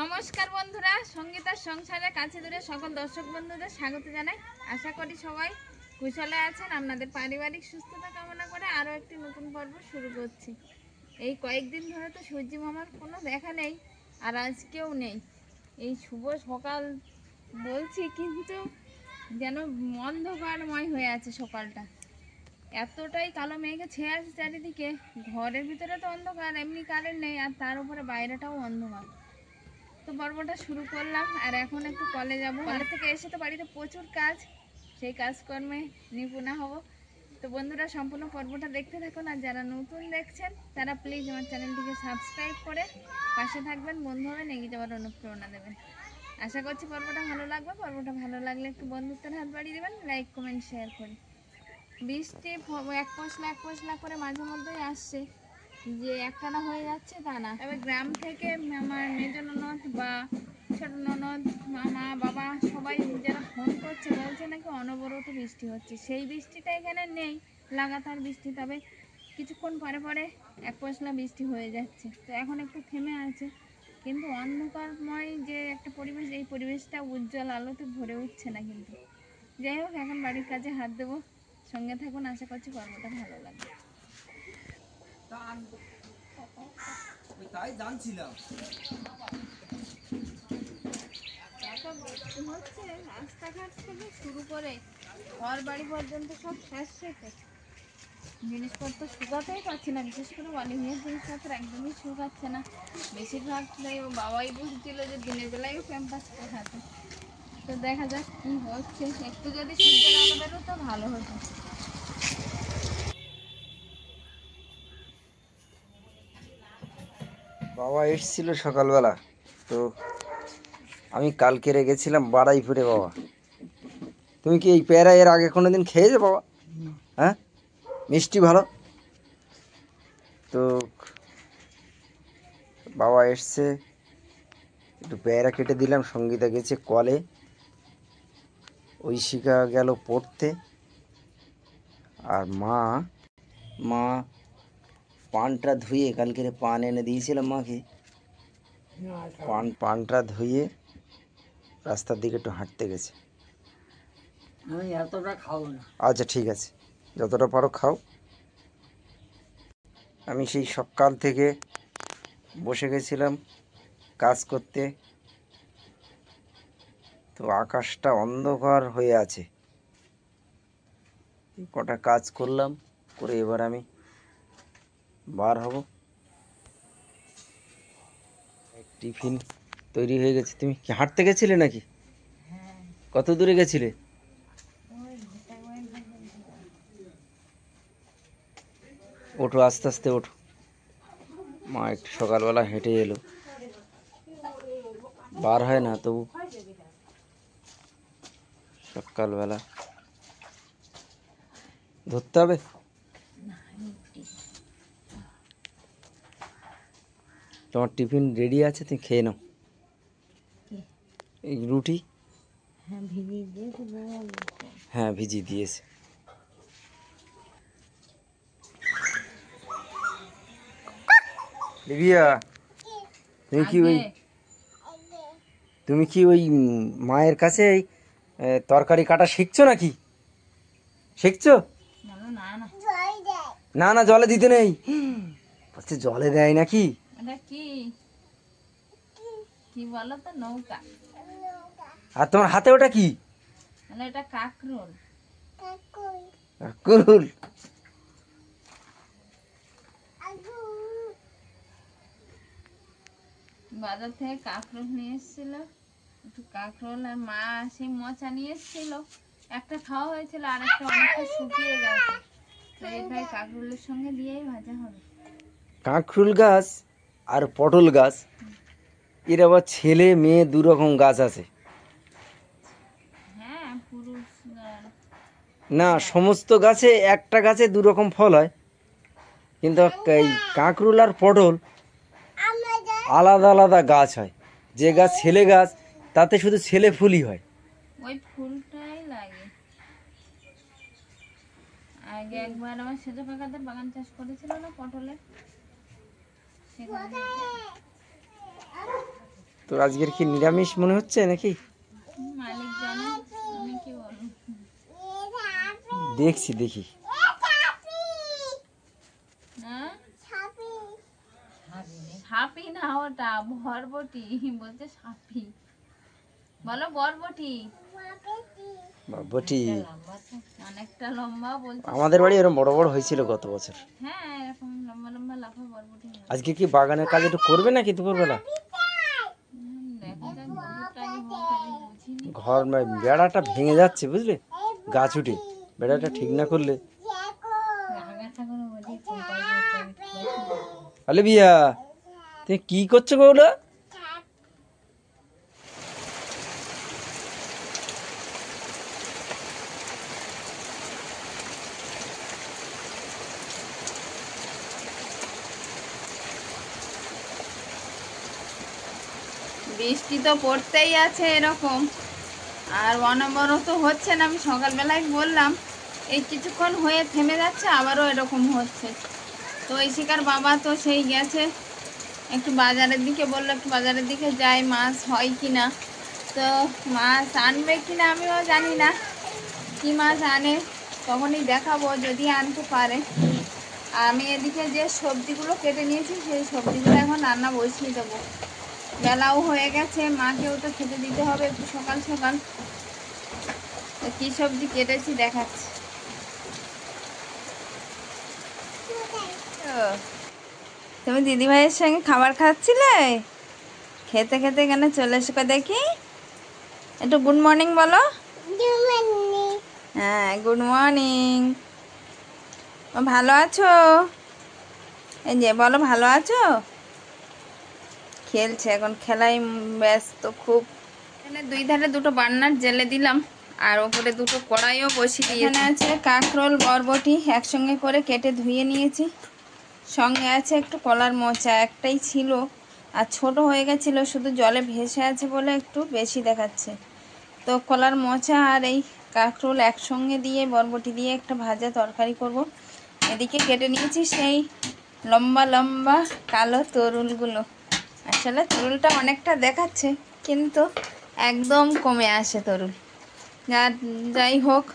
নমস্কার বন্ধুরা, সঙ্গীতার সংসারে কাছে দূরে সকল দর্শক বন্ধুদের স্বাগত জানাই। আশা করি সবাই কুশলে আছেন। আপনাদের পারিবারিক সুস্থতা কামনা করে আরও একটি নতুন পর্ব শুরু করছি। এই কয়েকদিন ধরে তো সূর্য মামার কোনো দেখা নেই, আর আজকেও নেই। এই শুভ সকাল বলছি, কিন্তু যেন অন্ধকারময় হয়ে আছে সকালটা। এতটাই কালো মেঘে ছেয়ে আছে চারিদিকে, ঘরের ভিতরে তো অন্ধকার, এমনি কারেন্ট নেই, আর তার উপরে বাইরেটাও অন্ধকার। তো পর্বটা শুরু করলাম, আর এখন একটু কলে যাবো। কলে থেকে এসে তো বাড়িতে প্রচুর কাজ, সেই কাজকর্মে নিপুণা হব। তো বন্ধুরা, সম্পূর্ণ পর্বটা দেখতে থাকুন। আর যারা নতুন দেখছেন তারা প্লিজ আমার চ্যানেলটিকে সাবস্ক্রাইব করে পাশে থাকবেন, বন্ধু হবেন, এগিয়ে যাওয়ার অনুপ্রেরণা দেবেন। আশা করছি পর্বটা ভালো লাগবে। পর্বটা ভালো লাগলে একটু বন্ধুত্বের হাত বাড়িয়ে দেবেন, লাইক কমেন্ট শেয়ার করে। বৃষ্টি এক পশলা করে মাঝে মধ্যেই আসছে, যে একটানা হয়ে যাচ্ছে তা না। এবার গ্রাম থেকে আমার মেজ ননদ বা ছোট ননদ, মামা, বাবা সবাই যারা ফোন করছে বলছে নাকি অনবরত বৃষ্টি হচ্ছে। সেই বৃষ্টিটা এখানে নেই, লাগাতার বৃষ্টি, তবে কিছুক্ষণ পরে পরে এক পশলা বৃষ্টি হয়ে যাচ্ছে। তো এখন একটু থেমে আছে, কিন্তু অন্ধকারময় যে একটা পরিবেশ, এই পরিবেশটা উজ্জ্বল আলোতে ভরে উঠছে না। কিন্তু যাই হোক, এখন বাড়ির কাজে হাত দেবো। সঙ্গে থাকুন, আশা করছি পর্বটা ভালো লাগবে। তাই জানছিলাম এত বৃষ্টি হচ্ছে, রাস্তাঘাট থেকে শুরু করে ঘর বাড়ি পর্যন্ত সব শেষ শেষে। জিনিসপত্র শুকাতেই পাচ্ছি না, বিশেষ করে অলিভিয়ার জিনিসপত্র একদমই শুকাচ্ছে না। বেশিরভাগ বাবাই বলছিল যে দিনের বেলায়ও ক্যাম্পাস পোষাতে। তো দেখা যাক কি হচ্ছে, একটু যদি সূর্যের আলো বেরোতো ভালো হতো। বাবা এসেছিল সকালবেলা, তো আমি কালকে রেখেছিলাম বাড়াইপুরে। বাবা, তুমি কি এই পেয়ারা এর আগে কোনোদিন খেয়েছো বাবা? হ্যাঁ, মিষ্টি ভালো। তো বাবা এসছে, একটু পেয়ারা কেটে দিলাম। সঙ্গীতা গেছে কলে, ঐশিকা গেল পড়তে, আর মা মা পানটা ধুয়ে, কালকে পান এনে দিয়েছিলাম মাকে, পানটা ধুয়ে রাস্তার দিকে একটু হাঁটতে গেছে। আমি এতটা খাবো না। আচ্ছা ঠিক আছে, যতটা পারো খাও। আমি সেই সকাল থেকে বসে গেছিলাম কাজ করতে, তো আকাশটা অন্ধকার হয়ে আছে। কটা কাজ করলাম, করে এবার আমি বার হব। টিফিন তৈরি হয়ে গেছে। তুমি কি হাঁটতে গেছিলে নাকি? কত দূরে গেছিলে? ওঠো, আস্তে আস্তে ওঠো। মা একটু সকালবেলা হেঁটে এলো, বার হয় না তবু সকালবেলা ধরতে হবে। তোমার টিফিন রেডি আছে, তুমি খেয়ে নাও। এই রুটি, হ্যাঁ ভিজিয়ে দিয়েছে। লিভিয়া, তুমি কি ওই মায়ের কাছে তরকারি কাটা শিখছো নাকি? শিখছো? না না, জলে দিতে নেই। বলছে জলে দেয় নাকি? কি বলো তো, নৌকা। আর তোমার হাতে ওটা কি? এটা কাকরোল। কাকরোল। বাজার থেকে কাকরোল নিয়ে এসেছিল, একটু কাকরোল, আর মা সেই মোচা নিয়ে এসেছিল। একটা খাওয়া হয়েছিল, আর একটা অনেকটা শুকিয়ে গেছে। তো এটাই কাকরোলের সঙ্গে দিয়েই ভাজা হবে। কাঁকরুল গাছ আর পটল গাছ, এর আবার ছেলে মেয়ে দু রকম গাছ আছে। হ্যাঁ, পুরুষ না, সমস্ত গাছে, একটা গাছে দু রকম ফল হয়, কিন্তু এই কাঁকরুল আর পটল আলাদা আলাদা গাছ হয়। যে গাছ ছেলে গাছ, তাতে শুধু ছেলে ফুলই হয়। ওই ফুলটাই লাগে। আগে একবার আমার সেজো কাকাদের বাগান চাষ করেছিল না পটলের, সেখানে তোর আজকের কি নিরামিষ মনে হচ্ছে নাকি? মালিক জানে, আমি কি বলবো। দেখছি দেখি। হ্যাঁ? সাপি না, ওটা বরবটি বলছে, সাপি বলো, বরবটি বটি। অনেকটা লম্বা বলছে। আমাদের বাড়ি এরকম বড় বড় হয়েছিল গত বছর। হ্যাঁ, এরকম লম্বা লম্বা লাফা বরবটি হয়। আজকে কি বাগানের কাজ একটু করবে নাকি দুপুরবেলা? দেখা যাক, দুপুরটা আগে হোক, আমি বুঝিনি। ঘর বেড়াটা ভেঙে যাচ্ছে বুঝলে, গাছ উঠে। বেড়াটা ঠিক না করলে। আলে বিয়া, তুমি কি করছো বউলা? বৃষ্টি তো পড়তেই আছে এরকম, আর অনবরত হচ্ছে না। আমি সকালবেলায় বললাম, এই কিছুক্ষণ হয়ে থেমে যাচ্ছে, আবারও এরকম হচ্ছে। তো ঐশিকার বাবা তো সেই গেছে একটু বাজারের দিকে, বললো একটু বাজারের দিকে যাই, মাছ হয় কি না। তো মাছ আনবে কি না আমিও জানি না, কি মাছ আনে তখনই দেখাবো, যদি আনতে পারে। আর আমি এদিকে যে সবজিগুলো কেটে নিয়েছি, সেই সবজিগুলো এখন রান্না বসিয়ে দেবো। বেলাও হয়ে গেছে, মাকেও তো খেতে দিতে হবে একটু সকাল সকাল। তো কী সবজি কেটেছি দেখাচ্ছি। তুমি দিদিভাইয়ের সঙ্গে খাবার খাচ্ছিলে, খেতে খেতে কেন চলে এসো দেখি। একটু গুড মর্নিং বলো। হ্যাঁ, গুড মর্নিং। ভালো আছো? এই যে বলো, ভালো আছো? খেলছে এখন, খেলায় ব্যস্ত খুব। এখানে দুই ধারে দুটো বান্নার জেলে দিলাম, আর ওপরে দুটো কড়াইও বসিয়ে দিয়েছি। এখানে আছে কাঁকরোল, বরবটি একসঙ্গে করে কেটে ধুয়ে নিয়েছি। সঙ্গে আছে একটু কলার মোচা, একটাই ছিল আর ছোট হয়ে গেছিলো, শুধু জলে ভেসে আছে বলে একটু বেশি দেখাচ্ছে। তো কলার মোচা আর এই কাঁকরোল একসঙ্গে দিয়ে বরবটি দিয়ে একটা ভাজা তরকারি করব। এদিকে কেটে নিয়েছি সেই লম্বা লম্বা কালো তরুলগুলো। আসলে তরুলটা অনেকটা দেখাচ্ছে, কিন্তু একদম কমে আসে তরুল। যাই হোক,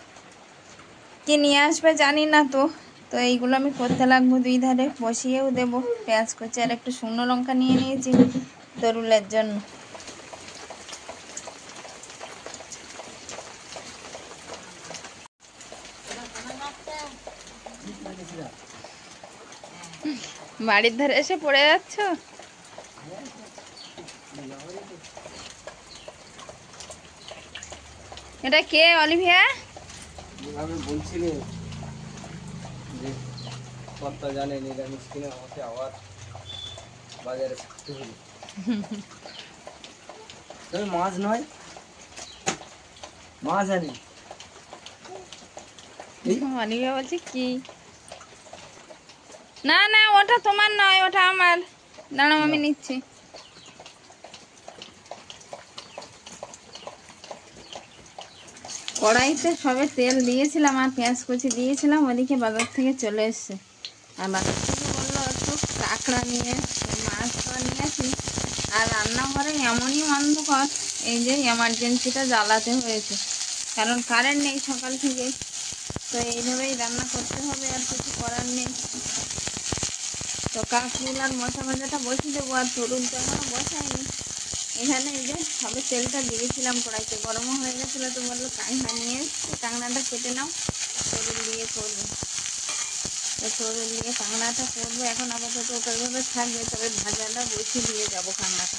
কি নিয়ে আসবে জানি না। তো তো এইগুলো আমি করতে লাগবো, দুই ধারে বসিয়েও দেবো। পেঁয়াজ কুচি আর একটু শুকনো লঙ্কা নিয়ে নিয়েছি তরুলের জন্য। বাড়ির ধারে এসে পড়ে যাচ্ছ? এটা কে অলিভিয়া? যেভাবে বলছিলে যে কর্তা জানে নিরামিষ কিনে, আমাকে আবার বাজারে থাকতে হলো। তবে মাছ নয়, মাছ আনি। অলিভিয়া বলছে কি, না না ওটা তোমার নয়, ওটা আমার। দাঁড়াও, আমি নিচ্ছি। কড়াইতে সবে তেল দিয়েছিলাম আর পেঁয়াজ কুচি দিয়েছিলাম, ওদিকে বাজার থেকে চলে এসছে। আর বাজার থেকে বললো একটু কাঁকড়া নিয়ে, মাছ তো নিয়েছি। আর রান্নাঘরে এমনই অন্ধকার, এই যে এমার্জেন্সিটা জ্বালাতে হয়েছে, কারণ কারেন্ট নেই সকাল থেকে। তো এইভাবেই রান্না করতে হবে, আর কিছু করার নেই। তো কাঁকরোল আর মশা ভাজাটা বসিয়ে দেবো, আর তরুণ তো এখনো বসাইনি। এখানে এই যে সবে তেলটা দিয়েছিলাম কড়াইতে, গরমও হয়ে গেছিলো। তো বললো কাঁকড়া নিয়ে কাঁকড়াটা কেটে নাও, তরুল দিয়ে করবো। তো তরুল দিয়ে কাঁকড়াটা করবো। এখন আপাতত ওটাভাবে থাকবে, তবে ভাজাটা বসিয়ে দিয়ে যাবো কাঁকড়াটা।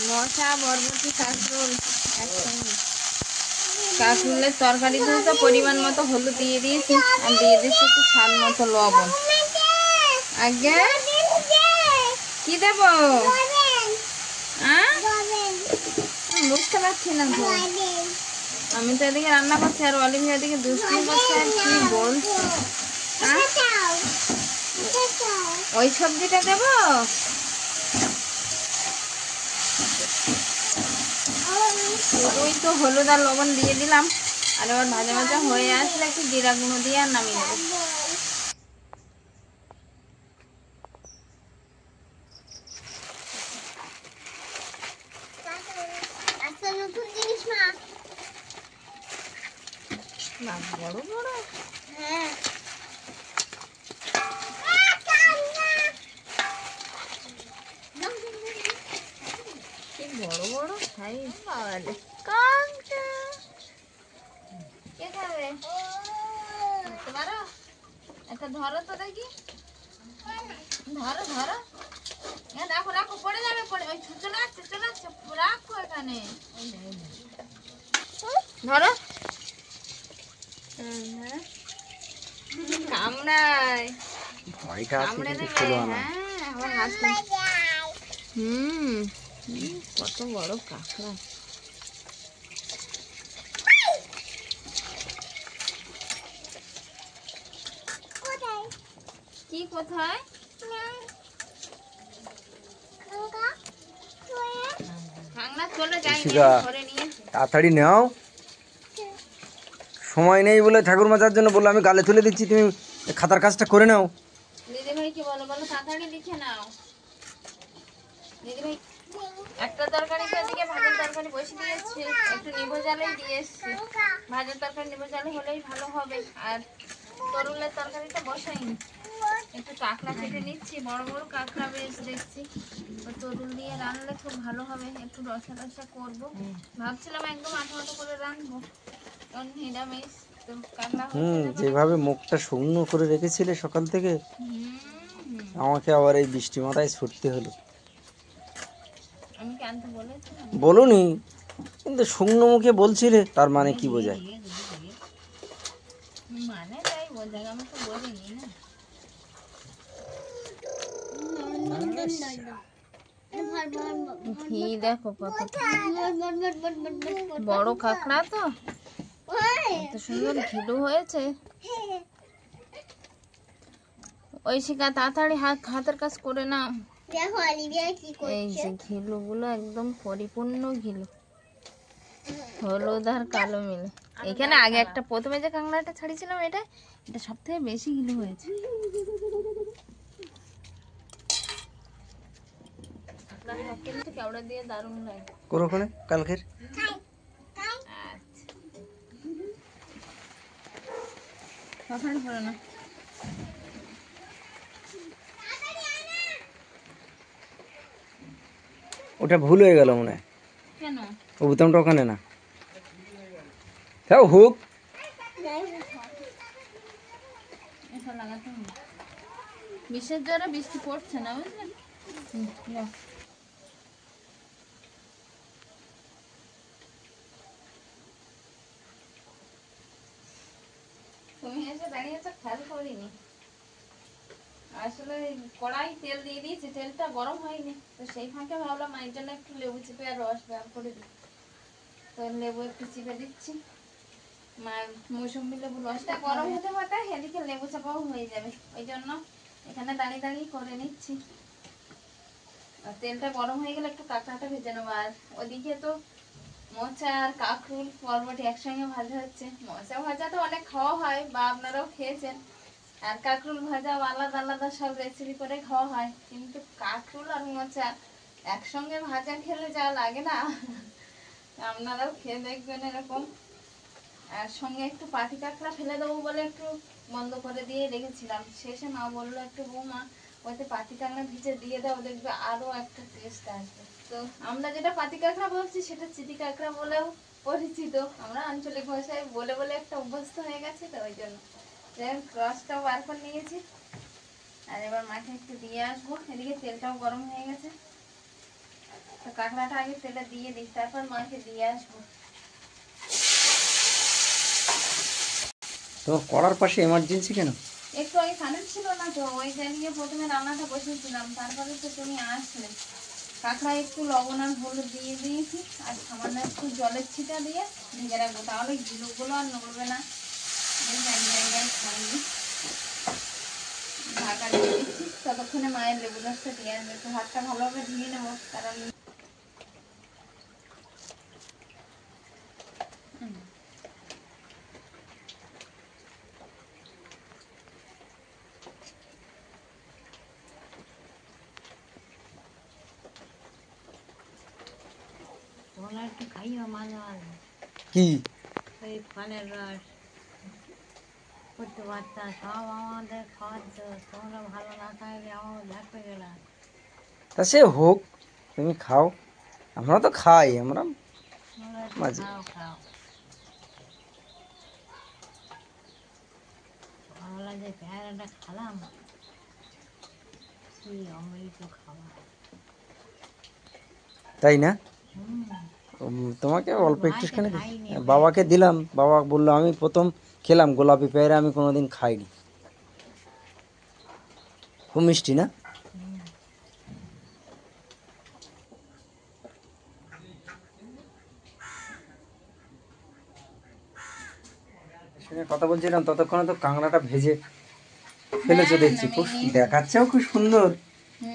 মশা, বরবটি, কাঁকরোল একসঙ্গে। কাঁকরোলের তরকারিতে তো পরিমাণ মতো হলুদ দিয়ে দিয়েছি, আর দিয়ে দিচ্ছি একটু স্বাদ মতো লবণ। আগে কি দেব? বুঝতে পারছি না তো, আমি তো এদিকে রান্না করছি আর অলিভিয়া এদিকে দুষ্টুমি করছে। আর কি বলছি, ওই সবজিটা দেব? ওই তো হলুদ আর লবণ দিয়ে দিলাম। আর এবার ভাজা ভাজা হয়ে আসলে একটু জিরা গুঁড়ো দিয়ে আর নামিয়ে নেবো। একটা নতুন জিনিস মা। না বড় বড়, হ্যাঁ কি বড় বড় খাই পাওয়ালে। কাঁকড়া কে খাবে? ধরতে পারো? একটা ধরো তো দেখি, ধরো ধরো। রাখো রাখো, পড়ে যাবে, পড়ে ওই চলে আসছে চলে আসছে, রাখো এখানে। ধরো। কামড়ায়, ভয়টা আছে কামড়ে কিন্তু দেবে। ছিল না। হ্যাঁ আমার হাত কত বড় কাঁকড়া। কি কোথায়? কাঁকড়া চলে যায়, ঋষিকা, ধরে নিয়ে। তাড়াতাড়ি নাও, সময় নেই বলে ঠাকুর মাচার জন্য বললো আমি গালে তুলে দিচ্ছি, তুমি খাতার কাজটা করে নাও। দিদি ভাই কি বলো বলো, তাড়াতাড়ি লিখে নাও। দিদি ভাই একটা তরকারি তো এদিকে ভাজার তরকারি বসে দিয়েছি, একটু নিভো জালেই দিয়ে এসছি। ভাজার তরকারি নিভো জালে হলেই ভালো হবে। আর তরুলের তরকারিটা বসাইনি, একটু কাঁকড়া কেটে নিচ্ছি, বড় বড় কাঁকড়া বেশ দেখছি। তো তরুল দিয়ে রান্নলে খুব ভালো হবে, একটু রসা রসা করবো ভাবছিলাম, একদম আঠা আঠা করে রানবো, কারণ নিরামিষ তো কাঁকড়া হয়েছে যখন। যেভাবে মুখটা শুকনো করে রেখেছিলে সকাল থেকে, হুম, আমাকে আবার এই বৃষ্টি মাথায় ছুটতে হলো। আমি কি আনতে বলেছিলাম? বলুনি, কিন্তু শুকনো মুখে বলছিলে, তার মানে কি বোঝায়? মানে তাই বোঝা, আমি তো বলিনি না। ঘি দেখো কত বড় কাঁকড়া, তো এত সুন্দর ঘিলু হয়েছে। ওই শিকা তাড়াতাড়ি হাতের কাজ করে নাও। দেখো অলিভিয়া কি এই করছে। যে ঘিলু গুলো একদম পরিপূর্ণ ঘিলু, হলুদ আর কালো মিলে। এখানে আগে একটা প্রথমে যে কাঁকড়াটা ছাড়িয়েছিলাম, এটা এটা সব থেকে বেশি ঘিলু হয়েছে। কিন্তু কেওড়া দিয়ে দারুণ লাগে। করো করে কালকের। কখন করো না? ওটা ভুল হয়ে গেল মনে হয়, কেন? ও বোতামটা ওখানে না। হ্যাঁ হুক। এটা লাগাতে হবে। বিশেষ জোরে বৃষ্টি পড়ছে না, বুঝলে? নাও। তুমি এসে দাঁড়িয়েছো, খেয়াল করিনি। আসলে কড়াই তেল দিয়ে দিয়েছি, তেলটা গরম হয়নি, তো সেই ফাঁকে ভাবলাম মায়ের জন্য একটু লেবু চিপে আর রস বার করে দিই। তো লেবু একটু চিপে দিচ্ছি। মায়ের মৌসুম্বি লেবু রসটা গরম হতে হতে এদিকে লেবু চাপাও হয়ে যাবে, ওই জন্য এখানে দাঁড়িয়ে দাঁড়িয়ে করে নিচ্ছি। আর তেলটা গরম হয়ে গেলে একটু কাঁকড়াটা ভেজে নেবো। আর ওদিকে তো মোচা আর কাঁকরুল বরবটি একসঙ্গে ভাজা হচ্ছে। মোচা ভাজা তো অনেক খাওয়া হয়, বা আপনারাও খেয়েছেন। আর কাঁকরুল ভাজাও আলাদা আলাদা সব রেসিপি করে খাওয়া হয়, কিন্তু কাঁকরুল আর মোচা একসঙ্গে ভাজা খেলে যা লাগে না, আপনারাও খেয়ে দেখবেন এরকম। আর সঙ্গে একটু পাতি কাঁকড়া ফেলে দেবো বলে একটু বন্ধ করে দিয়ে রেখেছিলাম। শেষে মা বললো একটু বৌমা ওতে পাতি কাঁকড়া ভিজে দিয়ে দাও, দেখবে আরো একটা টেস্ট আসবে। তো আমরা যেটা পাতি কাঁকড়া বলছি সেটা চিতি কাঁকড়া বলেও পরিচিত, আমরা আঞ্চলিক ভাষায় বলে বলে একটা অভ্যস্ত হয়ে গেছে, তো ওই জন্য রসটাও বার করে নিয়েছি। আর এবার মাকে একটু দিয়ে আসবো, এদিকে তেলটাও গরম হয়ে গেছে। তো কাঁকড়াটা আগে তেলে দিয়ে দিই, তারপর মাকে দিয়ে আসবো। তোমার কড়ার পাশে এমার্জেন্সি কেন? একটু আগে কারেন্ট ছিল না, তো ওই জায়গায় প্রথমে রান্নাটা বসিয়েছিলাম, তারপরে তো তুমি আসলে। কাঁকড়া একটু লবণ আর হলুদ দিয়ে দিয়েছি, আর সামান্য একটু জলের ছিটা দিয়ে ঢেকে রাখবো, তাহলে গিলুগুলো আর নড়বে না। এই জায়গায় খাইনি, ঢাকা দিয়ে দিচ্ছি, ততক্ষণে মায়ের লেবু রসটা দিয়ে আসবে। একটু হাতটা ভালোভাবে ধুয়ে নেবো, কারণ একটু খাইও মাঝে মাঝে কি ওই ফলের রস করতে পারতা সব আমাদের খাওয়াচ্ছ, তোমরা ভালো না খাইলে আমার দেখতে গেলাম। তা সে হোক, তুমি খাও, আমরা তো খাই, আমরা তোমরা একটু মাঝে। খাও খাও। সকালবেলা যে পেয়ারাটা খেলাম কি অমৃত খাবার। তাই না? হুম। তোমাকে আমার অল্প ভাইকে একটুখানি খাইনি বাবাকে দিলাম, বাবা বললো আমি প্রথম খেলাম গোলাপি পেয়ারা, আমি কোনোদিন খাইনি। খুব মিষ্টি না? হুম। সঙ্গে কথা বলছিলাম ততক্ষণে তো কাঁকড়াটা ভেজে ফেলেছো হ্যাঁ, দেখছি, খুব নামিয়ে নিয়েছি। দেখাচ্ছেও খুব সুন্দর,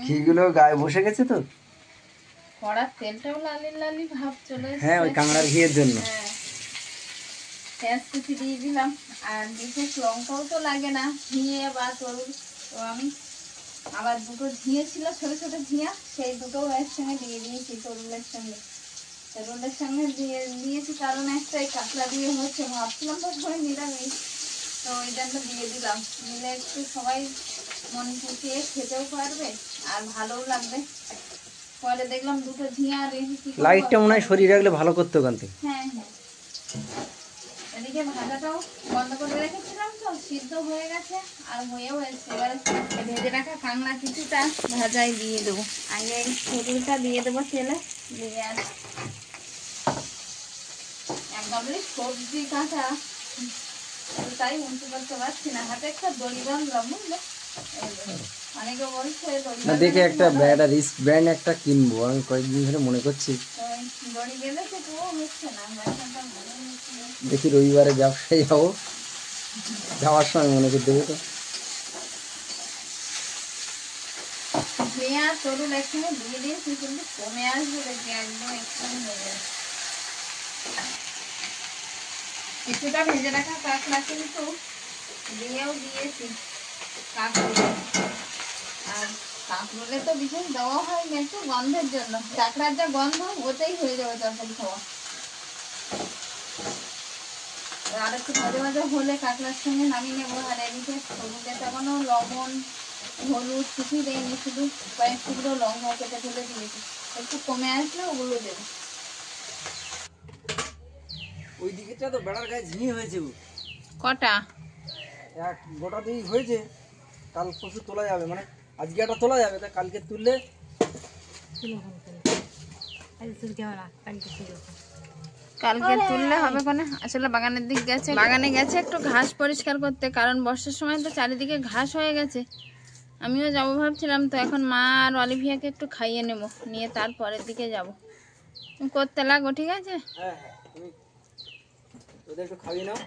ঘিগুলো গায়ে বসে গেছে তো। কড়ার তেলটাও লালি লালি ভাব চলে এসেছে। হ্যাঁ, ওই কাঁকড়ার ঘিয়ের জন্য। হ্যাঁ, পেঁয়াজ কুচি দিয়ে দিলাম, আর বিশেষ লঙ্কাও তো লাগে না ঝিঙে বা তরুল। তো আমি আবার দুটো ঝিঙে ছিল, ছোট ছোট ঝিঙা, সেই দুটোও একসঙ্গে দিয়ে দিয়েছি তরুলের সঙ্গে। তরুলের সঙ্গে দিয়ে দিয়েছি কারণ একটাই কাঁকড়া দিয়ে হচ্ছে, ভাবছিলাম প্রথমে নিরামিষ, তো ওই জন্য দিয়ে দিলাম। দিলে একটু সবাই মন খুশিয়ে খেতেও পারবে আর ভালোও লাগবে। পরে দেখলাম দুটো ঝিঙা রেখে কি করবো, লাইটটা মনে হয় সরিয়ে রাখলে ভালো করতো কান্তি। হ্যাঁ হ্যাঁ, এদিকে ভাজাটাও বন্ধ করে রেখেছিলাম, তো সিদ্ধ হয়ে গেছে আর হয়েও এসছে। এবারে ভেজে রাখা কাঁকড়া কিছুটা ভাজাই দিয়ে দেবো। আগে এই সরুটা দিয়ে দেবো তেলে, দিয়ে আর একদমই সবজি কাঁচা, তাই উনতে করতে পারছি না। হাতে একটা দড়ি বাঁধলাম, বুঝলে? এই যে, অনেকে বলছে দড়ি না, বাঁধলে দেখে নাকি একটা ভালো হয়। রিস্ক ব্র্যান্ড একটা কিনবো, আমি কয়েকদিন ধরে মনে করছি। তো এই দড়ি গেলে তো পুরো হচ্ছে না, ব্যবসাটা ভালো হচ্ছে না। দেখি রবিবারে ব্যবসায় যাবো, যাওয়ার সময় মনে করে দেবে তো। পেঁয়াজ আর তরুল একসঙ্গে দিয়ে দিয়েছি, কিন্তু কমে আসবে দেখি, একদম একসঙ্গে হয়ে যাবে। কিছুটা ভেজে রাখা কাঁকড়া কিন্তু দিয়েও দিয়েছি কাঁকড়ে। আর কাঁকড়ে তো বিশেষ দেওয়া হয়নি, একটু গন্ধের জন্য। কাঁকড়ার যা গন্ধ ওতেই হয়ে যাবে তরকারি খাওয়া। আর একটু ভাজা ভাজা হলে কাঁকড়ার সঙ্গে নামিয়ে নেবো। আর এদিকে সবুজে তেমনও লবণ হলুদ কিছুই দেয়নি, শুধু কয়েক টুকরো লঙ্কা কেটে ফেলে দিয়েছি। একটু কমে আসলে ওগুলো দেবো। ওই দিকেটা তো বেড়ার গায়ে ঝিঙে হয়েছে, কটা? এক গোটা দুই হয়েছে, কাল পরশু তোলা যাবে, মানে আজকে একটা তোলা যাবে, তা কালকে তুললে। কালকে তুললে হবে কোনে। আসলে বাগানের দিক গেছে, বাগানে গেছে একটু ঘাস পরিষ্কার করতে, কারণ বর্ষার সময় তো চারিদিকে ঘাস হয়ে গেছে। আমিও যাবো ভাবছিলাম, তো এখন মা আর অলিভিয়াকে একটু খাইয়ে নেবো, নিয়ে তারপরের দিকে যাব। তুমি করতে লাগো, ঠিক আছে? হ্যাঁ হ্যাঁ, তুমি ওদের একটু খাইয়ে নাও।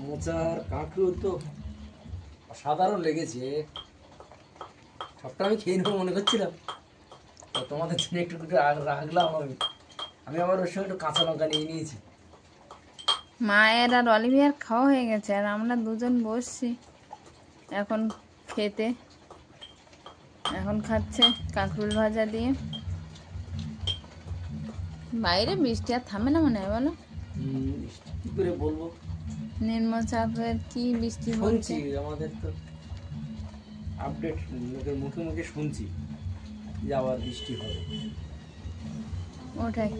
মোচার কাঁকড়ো তো অসাধারণ লেগেছে, সবটা আমি খেয়ে নেবো মনে করছিলাম, তো তোমাদের জন্য একটু একটু রাখলাম আমি। আমি আবার ওর সঙ্গে একটু কাঁচা লঙ্কা নিয়ে নিয়েছি। মায়ের আর অলিভিয়ার খাওয়া হয়ে গেছে, আর আমরা দুজন বসছি এখন খেতে। এখন খাচ্ছে কাঁকরুল ভাজা দিয়ে। বাইরে বৃষ্টি আর থামে না মনে হয়, বলো? কি করে বলবো, নিম্নচাপের কি বৃষ্টি শুনছি হচ্ছে। আমাদের তো আপডেট লোকের মুখে মুখে শুনছি যে আবার বৃষ্টি হবে। ওটাই।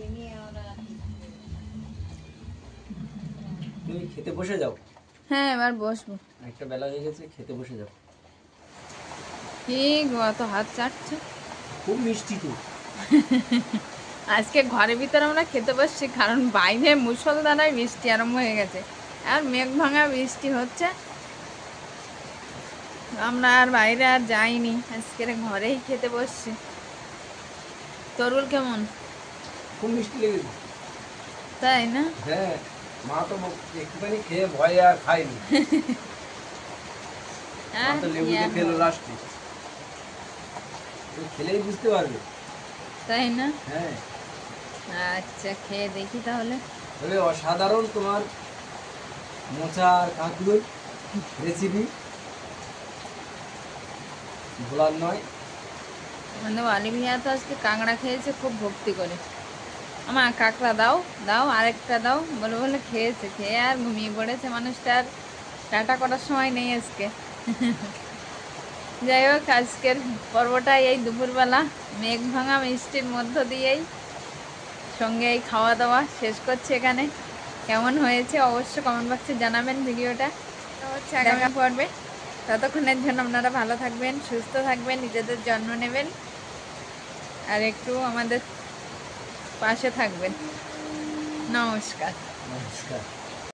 তুমি খেতে বসে যাও, হ্যাঁ, এবার বসবো। একটা বেলা হয়ে গেছে, খেতে বসে যাও। ঠিক অত হাত চাটছে। খুব মিষ্টি তো। আজকে ঘরের ভিতরে আমরা খেতে বসছি, কারণ বাইরে মুষলধারায় বৃষ্টি আরম্ভ হয়ে গেছে, আর মেঘ ভাঙা বৃষ্টি হচ্ছে। আমরা আর বাইরে আর যাইনি, আজকের ঘরেই খেতে বসছি। তরুল কেমন? খুব মিষ্টি লেগেছে। তাই না? হ্যাঁ, মা তো একটুখানি খেয়ে ভয়ে আর খায়নি, মা আর তো কি লেবু দিয়ে আর খেলো বলবো। লাস্টে। তুমি খেলেই বুঝতে পারবে। তাই না? হ্যাঁ, আচ্ছা, খেয়ে দেখি তাহলে। তবে অসাধারণ তোমার মোচা আর কাঁকড়ুর রেসিপি, ভোলার নয়। আমাদের আলি ভাইয়া তো আজকে কাঁকড়া খেয়েছে খুব ভক্তি করে। আমার কাঁকড়া দাও দাও, আরেকটা দাও বলে বলে খেয়েছে, খেয়ে আর ঘুমিয়ে পড়েছে। মানুষটার টাটা করার সময় নেই আজকে। যাই হোক, আজকের পর্বটা এই দুপুরবেলা মেঘ ভাঙা মিষ্টির মধ্য দিয়েই সঙ্গে এই খাওয়া দাওয়া শেষ করছি এখানে। কেমন হয়েছে অবশ্য কমেন্ট বক্সে জানাবেন ভিডিওটা। তো হচ্ছে আগামী পর্বে, ততক্ষণের জন্য আপনারা ভালো থাকবেন, সুস্থ থাকবেন, নিজেদের যত্ন নেবেন আর একটু আমাদের পাশে থাকবেন। নমস্কার। নমস্কার।